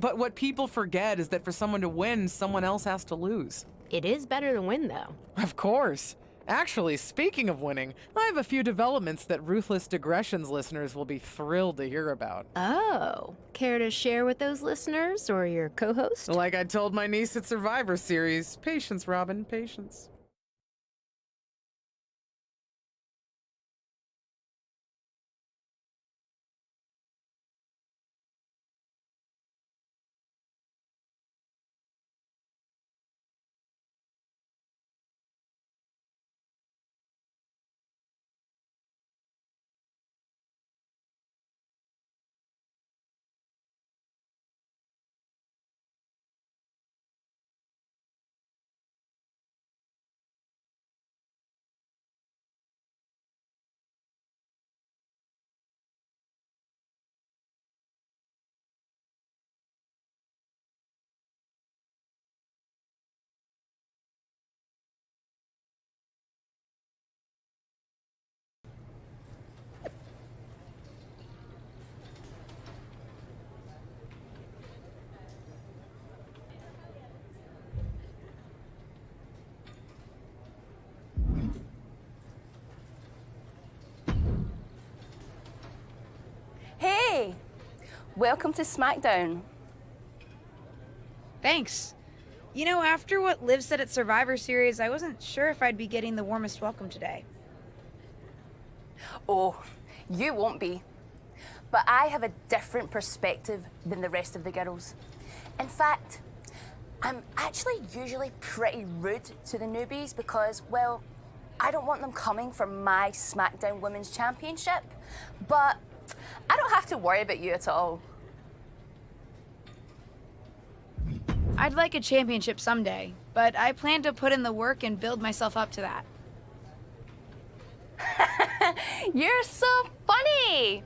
But what people forget is that for someone to win, someone else has to lose. It is better to win, though. Of course. Actually, speaking of winning, I have a few developments that Ruthless Digressions listeners will be thrilled to hear about. Oh, care to share with those listeners or your co-host? Like I told my niece at Survivor Series, patience, Robin, patience. Hey! Welcome to SmackDown. Thanks. You know, after what Liv said at Survivor Series, I wasn't sure if I'd be getting the warmest welcome today. Oh, you won't be. But I have a different perspective than the rest of the girls. In fact, I'm actually usually pretty rude to the newbies because, well, I don't want them coming for my SmackDown Women's Championship, but I don't have to worry about you at all. I'd like a championship someday, but I plan to put in the work and build myself up to that. You're so funny!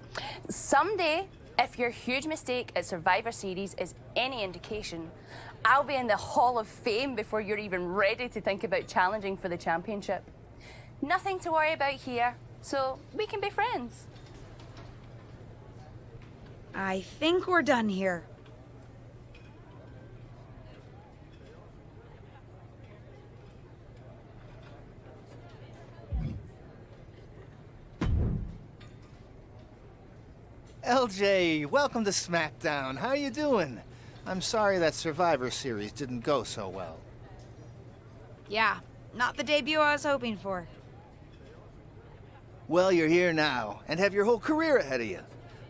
Someday, if your huge mistake at Survivor Series is any indication, I'll be in the Hall of Fame before you're even ready to think about challenging for the championship. Nothing to worry about here, so we can be friends. I think we're done here. LJ, welcome to SmackDown. How you doing? I'm sorry that Survivor Series didn't go so well. Yeah, not the debut I was hoping for. Well, you're here now, and have your whole career ahead of you.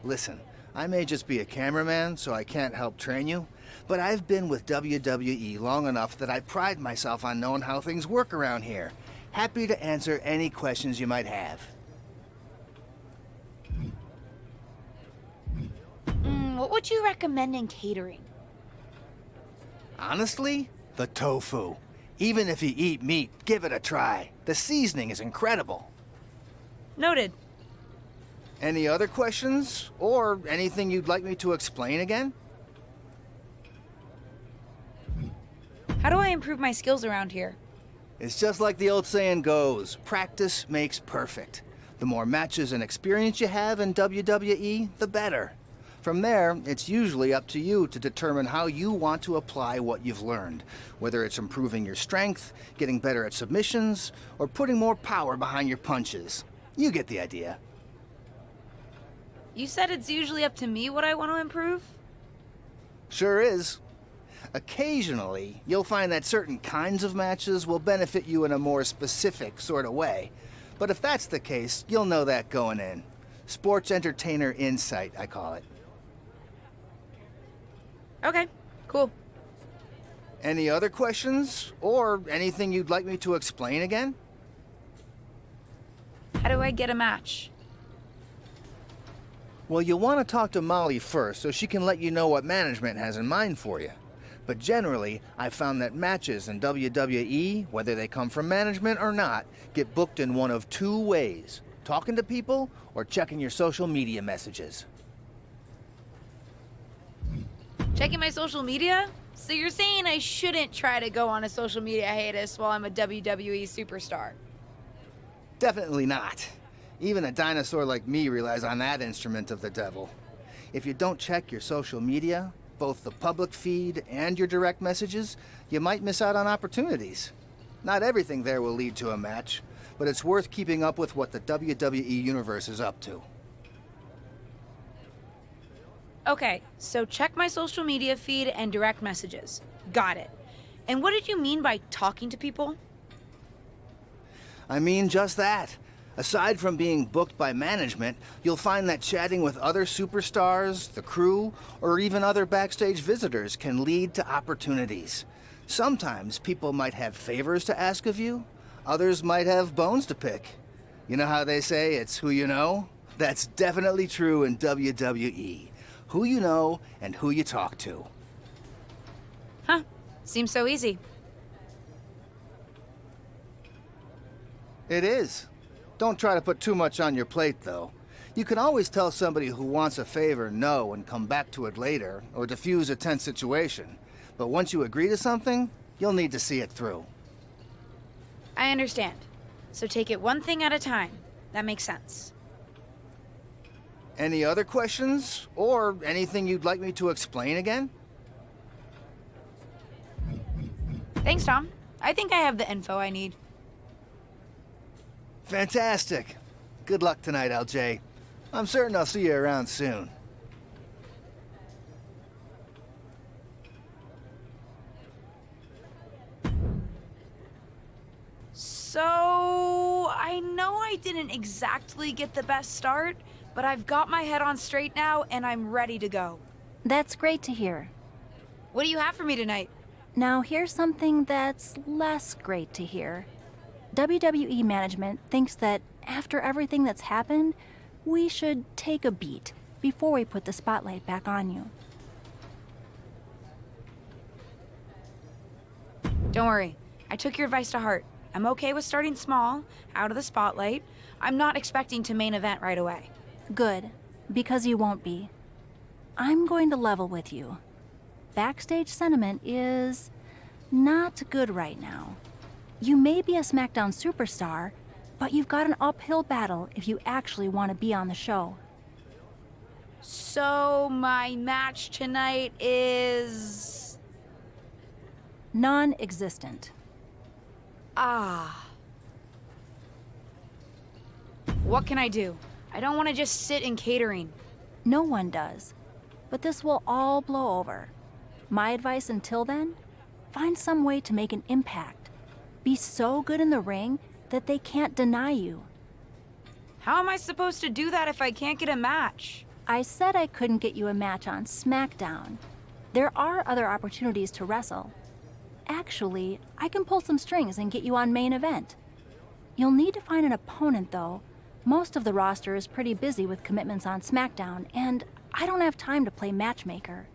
Listen, I may just be a cameraman, so I can't help train you, but I've been with WWE long enough that I pride myself on knowing how things work around here. Happy to answer any questions you might have. What would you recommend in catering? Honestly, the tofu. Even if you eat meat, give it a try. The seasoning is incredible. Noted. Any other questions? Or anything you'd like me to explain again? How do I improve my skills around here? It's just like the old saying goes, practice makes perfect. The more matches and experience you have in WWE, the better. From there, it's usually up to you to determine how you want to apply what you've learned, whether it's improving your strength, getting better at submissions, or putting more power behind your punches. You get the idea. You said it's usually up to me what I want to improve? Sure is. Occasionally, you'll find that certain kinds of matches will benefit you in a more specific sort of way. But if that's the case, you'll know that going in. Sports entertainer insight, I call it. Okay, cool. Any other questions? Or anything you'd like me to explain again? How do I get a match? Well, you'll want to talk to Molly first so she can let you know what management has in mind for you. But generally, I've found that matches in WWE, whether they come from management or not, get booked in one of two ways: talking to people or checking your social media messages. Checking my social media? So you're saying I shouldn't try to go on a social media hiatus while I'm a WWE superstar? Definitely not. Even a dinosaur like me relies on that instrument of the devil. If you don't check your social media, both the public feed and your direct messages, you might miss out on opportunities. Not everything there will lead to a match, but it's worth keeping up with what the WWE Universe is up to. Okay, so check my social media feed and direct messages. Got it. And what did you mean by talking to people? I mean just that. Aside from being booked by management, you'll find that chatting with other superstars, the crew, or even other backstage visitors can lead to opportunities. Sometimes people might have favors to ask of you, others might have bones to pick. You know how they say it's who you know? That's definitely true in WWE. Who you know and who you talk to. Huh, seems so easy. It is. Don't try to put too much on your plate, though. You can always tell somebody who wants a favor no and come back to it later, or diffuse a tense situation. But once you agree to something, you'll need to see it through. I understand. So take it one thing at a time. That makes sense. Any other questions? Or anything you'd like me to explain again? Thanks, Tom. I think I have the info I need. Fantastic. Good luck tonight, LJ. I'm certain I'll see you around soon. So, I know I didn't exactly get the best start, but I've got my head on straight now and I'm ready to go. That's great to hear. What do you have for me tonight? Now, here's something that's less great to hear. WWE management thinks that after everything that's happened, we should take a beat before we put the spotlight back on you. Don't worry, I took your advice to heart. I'm okay with starting small, out of the spotlight. I'm not expecting to main event right away. Good, because you won't be. I'm going to level with you. Backstage sentiment is not good right now. You may be a SmackDown superstar, but you've got an uphill battle if you actually want to be on the show. So, my match tonight is... Non-existent. Ah. What can I do? I don't want to just sit in catering. No one does. But this will all blow over. My advice until then? Find some way to make an impact. Be so good in the ring that they can't deny you. How am I supposed to do that if I can't get a match? I said I couldn't get you a match on SmackDown. There are other opportunities to wrestle. Actually, I can pull some strings and get you on main event. You'll need to find an opponent, though. Most of the roster is pretty busy with commitments on SmackDown, and I don't have time to play matchmaker.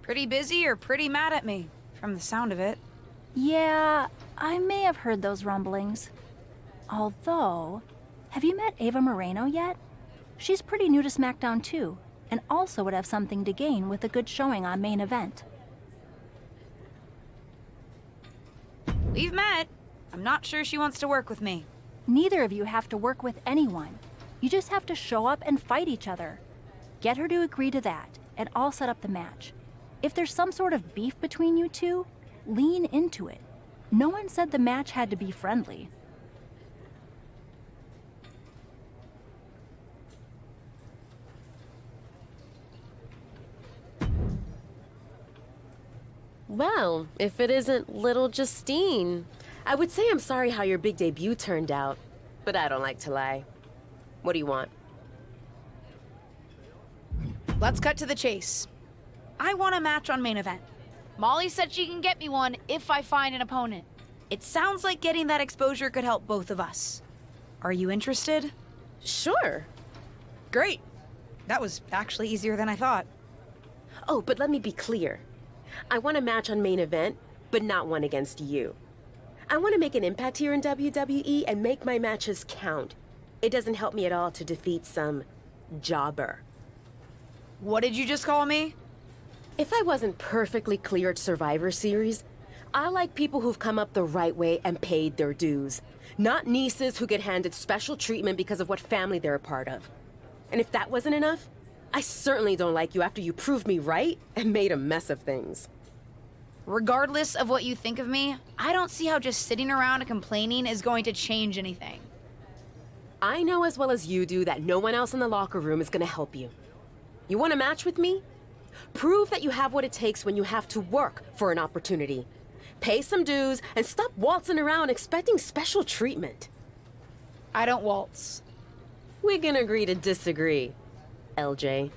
Pretty busy or pretty mad at me, from the sound of it. Yeah, I may have heard those rumblings. Although, have you met Ava Moreno yet? She's pretty new to SmackDown too, and also would have something to gain with a good showing on main event. We've met. I'm not sure she wants to work with me. Neither of you have to work with anyone. You just have to show up and fight each other. Get her to agree to that, and I'll set up the match. If there's some sort of beef between you two, lean into it. No one said the match had to be friendly. Well, if it isn't little Justine, I would say I'm sorry how your big debut turned out, but I don't like to lie. What do you want? Let's cut to the chase. I want a match on main event. Molly said she can get me one if I find an opponent. It sounds like getting that exposure could help both of us. Are you interested? Sure. Great. That was actually easier than I thought. Oh, but let me be clear. I want a match on main event, but not one against you. I want to make an impact here in WWE and make my matches count. It doesn't help me at all to defeat some jobber. What did you just call me? If I wasn't perfectly clear at Survivor Series, I like people who've come up the right way and paid their dues. Not nieces who get handed special treatment because of what family they're a part of. And if that wasn't enough, I certainly don't like you after you proved me right and made a mess of things. Regardless of what you think of me, I don't see how just sitting around and complaining is going to change anything. I know as well as you do that no one else in the locker room is gonna help you. You want a match with me? Prove that you have what it takes when you have to work for an opportunity. Pay some dues and stop waltzing around expecting special treatment. I don't waltz. We can agree to disagree, LJ.